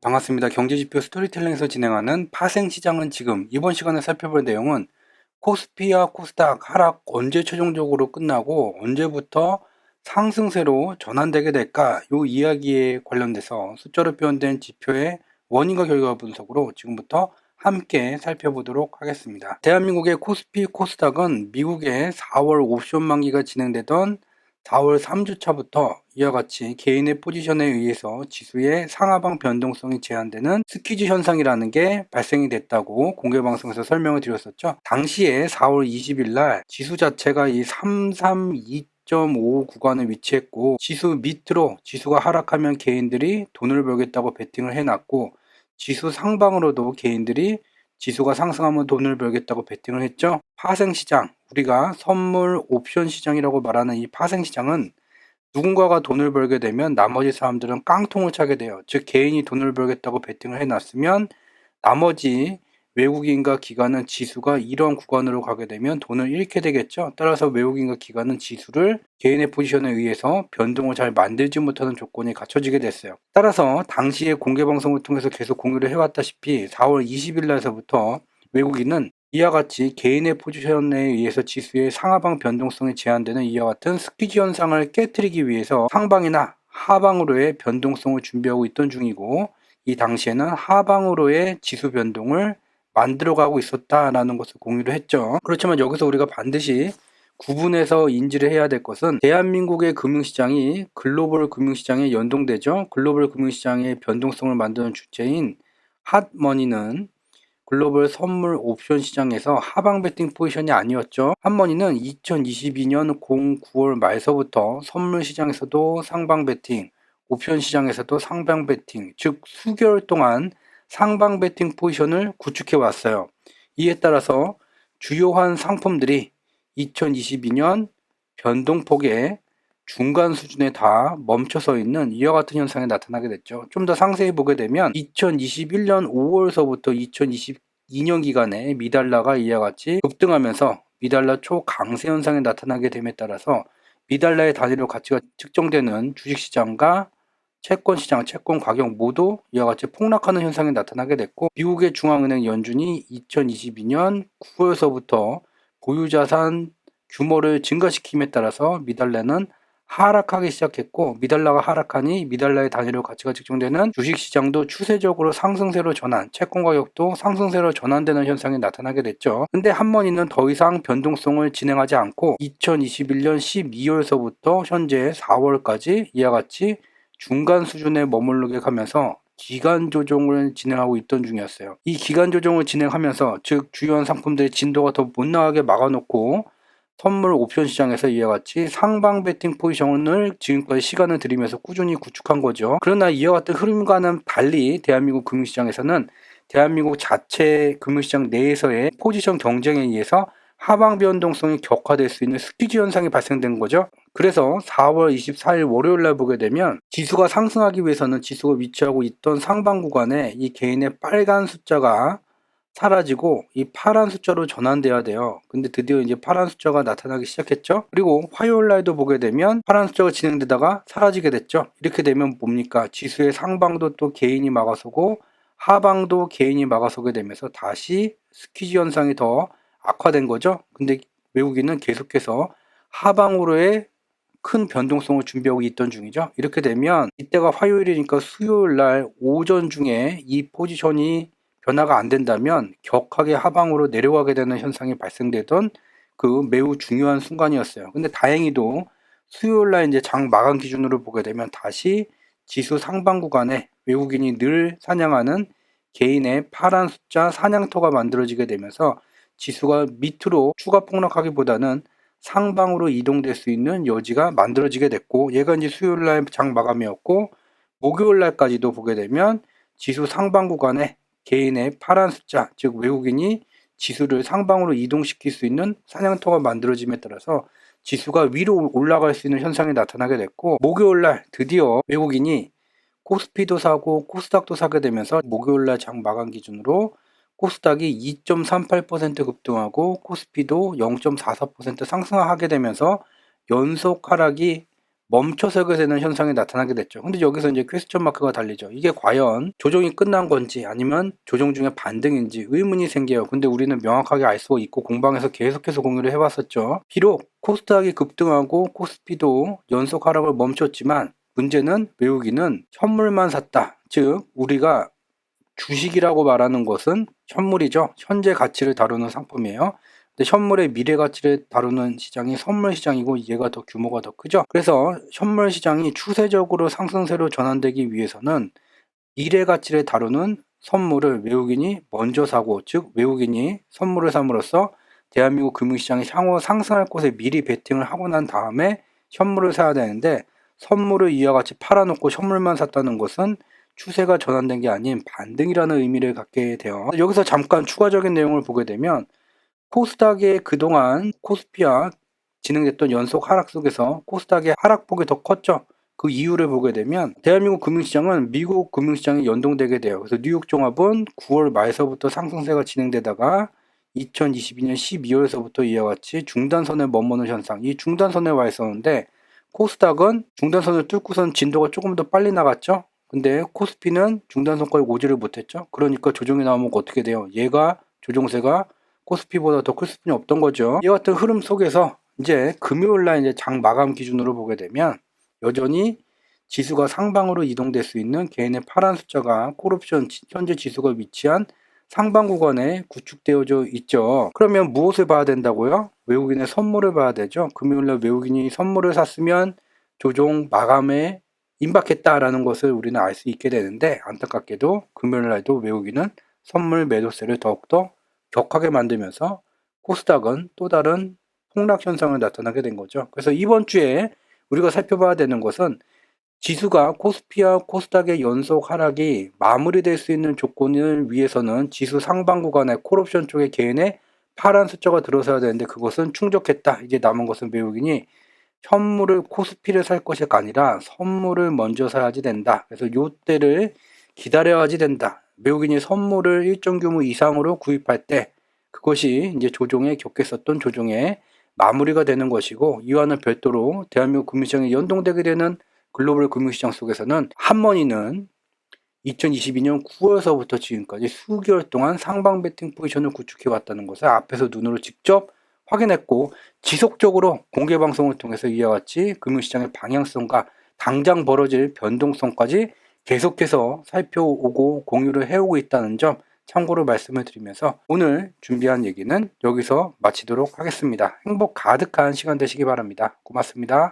반갑습니다. 경제지표 스토리텔링에서 진행하는 파생시장은 지금 이번 시간에 살펴볼 내용은 코스피와 코스닥 하락 언제 최종적으로 끝나고 언제부터 상승세로 전환되게 될까? 이 이야기에 관련돼서 숫자로 표현된 지표의 원인과 결과 분석으로 지금부터 함께 살펴보도록 하겠습니다. 대한민국의 코스피, 코스닥은 미국의 4월 옵션 만기가 진행되던 4월 3주차부터 이와 같이 개인의 포지션에 의해서 지수의 상하방 변동성이 제한되는 스퀴즈 현상이라는 게 발생이 됐다고 공개방송에서 설명을 드렸었죠. 당시에 4월 20일 날 지수 자체가 이 332.5 구간에 위치했고, 지수 밑으로 지수가 하락하면 개인들이 돈을 벌겠다고 베팅을 해놨고, 지수 상방으로도 개인들이 지수가 상승하면 돈을 벌겠다고 베팅을 했죠. 파생시장, 우리가 선물 옵션 시장이라고 말하는 이 파생시장은 누군가가 돈을 벌게 되면 나머지 사람들은 깡통을 차게 돼요. 즉 개인이 돈을 벌겠다고 베팅을 해놨으면 나머지 외국인과 기관은 지수가 이런 구간으로 가게 되면 돈을 잃게 되겠죠. 따라서 외국인과 기관은 지수를 개인의 포지션에 의해서 변동을 잘 만들지 못하는 조건이 갖춰지게 됐어요. 따라서 당시에 공개방송을 통해서 계속 공유를 해왔다시피 4월 20일 날서부터 외국인은 이와 같이 개인의 포지션에 의해서 지수의 상하방 변동성이 제한되는 이와 같은 스퀴즈 현상을 깨뜨리기 위해서 상방이나 하방으로의 변동성을 준비하고 있던 중이고, 이 당시에는 하방으로의 지수 변동을 만들어가고 있었다라는 것을 공유를 했죠. 그렇지만 여기서 우리가 반드시 구분해서 인지를 해야 될 것은 대한민국의 금융시장이 글로벌 금융시장에 연동되죠. 글로벌 금융시장의 변동성을 만드는 주체인 핫머니는 글로벌 선물 옵션 시장에서 하방 베팅 포지션이 아니었죠. 핫머니는 2022년 9월 말서부터 선물 시장에서도 상방 베팅, 옵션 시장에서도 상방 베팅, 즉 수개월 동안 상방 베팅 포지션을 구축해 왔어요. 이에 따라서 주요한 상품들이 2022년 변동폭의 중간 수준에 다 멈춰서 있는 이와 같은 현상이 나타나게 됐죠. 좀 더 상세히 보게 되면 2021년 5월서부터 2022년 기간에 미달러가 이와 같이 급등하면서 미달러 초강세 현상이 나타나게 됨에 따라서 미달러의 단위로 가치가 측정되는 주식시장과 채권시장, 채권 가격 모두 이와 같이 폭락하는 현상이 나타나게 됐고, 미국의 중앙은행 연준이 2022년 9월서부터 보유자산 규모를 증가시킴에 따라서 미달러는 하락하기 시작했고, 미달러가 하락하니 미달러의 단위로 가치가 측정되는 주식시장도 추세적으로 상승세로 전환, 채권 가격도 상승세로 전환되는 현상이 나타나게 됐죠. 근데 한머니는 더 이상 변동성을 진행하지 않고 2021년 12월서부터 현재 4월까지 이와 같이 중간 수준에 머무르게 하면서 기간 조정을 진행하고 있던 중이었어요. 이 기간 조정을 진행하면서, 즉 주요한 상품들의 진도가 더 못 나가게 막아놓고 선물 옵션 시장에서 이와 같이 상방 베팅 포지션을 지금까지 시간을 들이면서 꾸준히 구축한 거죠. 그러나 이와 같은 흐름과는 달리 대한민국 금융시장에서는 대한민국 자체 금융시장 내에서의 포지션 경쟁에 의해서 하방 변동성이 격화될 수 있는 스퀴즈 현상이 발생된 거죠. 그래서 4월 24일 월요일 날 보게 되면 지수가 상승하기 위해서는 지수가 위치하고 있던 상방 구간에 이 개인의 빨간 숫자가 사라지고 이 파란 숫자로 전환돼야 돼요. 근데 드디어 이제 파란 숫자가 나타나기 시작했죠. 그리고 화요일 날도 보게 되면 파란 숫자가 진행되다가 사라지게 됐죠. 이렇게 되면 뭡니까? 지수의 상방도 또 개인이 막아서고 하방도 개인이 막아서게 되면서 다시 스퀴즈 현상이 더 악화된 거죠. 근데 외국인은 계속해서 하방으로의 큰 변동성을 준비하고 있던 중이죠. 이렇게 되면 이때가 화요일이니까 수요일 날 오전 중에 이 포지션이 변화가 안 된다면 격하게 하방으로 내려가게 되는 현상이 발생되던 그 매우 중요한 순간이었어요. 근데 다행히도 수요일 날 이제 장 마감 기준으로 보게 되면 다시 지수 상방 구간에 외국인이 늘 사냥하는 개인의 파란 숫자 사냥터가 만들어지게 되면서 지수가 밑으로 추가 폭락하기보다는 상방으로 이동될 수 있는 여지가 만들어지게 됐고, 얘가 이제 수요일 날 장 마감이었고, 목요일 날까지도 보게 되면 지수 상방 구간에 개인의 파란 숫자, 즉 외국인이 지수를 상방으로 이동시킬 수 있는 사냥터가 만들어짐에 따라서 지수가 위로 올라갈 수 있는 현상이 나타나게 됐고, 목요일 날 드디어 외국인이 코스피도 사고 코스닥도 사게 되면서 목요일 날 장 마감 기준으로 코스닥이 2.38% 급등하고 코스피도 0.44% 상승하게 되면서 연속 하락이 멈춰서게 되는 현상이 나타나게 됐죠. 근데 여기서 이제 퀘스천 마크가 달리죠. 이게 과연 조정이 끝난 건지 아니면 조정 중에 반등인지 의문이 생겨요. 근데 우리는 명확하게 알 수가 있고 공방에서 계속해서 공유를 해왔었죠. 비록 코스닥이 급등하고 코스피도 연속 하락을 멈췄지만 문제는 외국인은 현물만 샀다. 즉 우리가 주식이라고 말하는 것은 현물이죠. 현재 가치를 다루는 상품이에요. 근데 현물의 미래 가치를 다루는 시장이 선물 시장이고 얘가 더 규모가 더 크죠. 그래서 현물 시장이 추세적으로 상승세로 전환되기 위해서는 미래 가치를 다루는 선물을 외국인이 먼저 사고, 즉 외국인이 선물을 삼으로써 대한민국 금융시장이 향후 상승할 곳에 미리 베팅을 하고 난 다음에 현물을 사야 되는데, 선물을 이와 같이 팔아놓고 현물만 샀다는 것은 추세가 전환된 게 아닌 반등이라는 의미를 갖게 돼요. 여기서 잠깐 추가적인 내용을 보게 되면 코스닥의 그동안 코스피와 진행됐던 연속 하락 속에서 코스닥의 하락폭이 더 컸죠. 그 이유를 보게 되면 대한민국 금융시장은 미국 금융시장에 연동되게 돼요. 그래서 뉴욕 종합은 9월 말서부터 상승세가 진행되다가 2022년 12월에서부터 이와 같이 중단선에 머무는 현상, 이 중단선에 와 있었는데 코스닥은 중단선을 뚫고선 진도가 조금 더 빨리 나갔죠. 근데 코스피는 중단선까지 오지를 못했죠. 그러니까 조정이 나오면 어떻게 돼요? 얘가 조정세가 코스피보다 더 클 수준이 없던 거죠. 이와 같은 흐름 속에서 이제 금요일날 이제 장 마감 기준으로 보게 되면 여전히 지수가 상방으로 이동될 수 있는 개인의 파란 숫자가 콜옵션 현재 지수가 위치한 상방 구간에 구축되어져 있죠. 그러면 무엇을 봐야 된다고요? 외국인의 선물을 봐야 되죠. 금요일날 외국인이 선물을 샀으면 조종 마감에 임박했다라는 것을 우리는 알 수 있게 되는데, 안타깝게도 금요일날도 외국인은 선물 매도세를 더욱더 격하게 만들면서 코스닥은 또 다른 폭락 현상을 나타나게 된 거죠. 그래서 이번 주에 우리가 살펴봐야 되는 것은 지수가 코스피와 코스닥의 연속 하락이 마무리될 수 있는 조건을 위해서는 지수 상방 구간에 콜옵션 쪽에 개인의 파란 숫자가 들어서야 되는데 그것은 충족했다. 이제 남은 것은 외국인이 현물을 코스피를 살 것이 아니라 선물을 먼저 사야지 된다. 그래서 요때를 기다려야지 된다. 외국인이 선물을 일정 규모 이상으로 구입할 때 그것이 이제 조정에 겪었었던 조정의 마무리가 되는 것이고, 이와는 별도로 대한민국 금융시장에 연동되게 되는 글로벌 금융시장 속에서는 한머니는 2022년 9월서부터 지금까지 수개월 동안 상방 베팅 포지션을 구축해 왔다는 것을 앞에서 눈으로 직접 확인했고, 지속적으로 공개 방송을 통해서 이와 같이 금융시장의 방향성과 당장 벌어질 변동성까지 계속해서 살펴오고 공유를 해오고 있다는 점 참고로 말씀을 드리면서 오늘 준비한 얘기는 여기서 마치도록 하겠습니다. 행복 가득한 시간 되시기 바랍니다. 고맙습니다.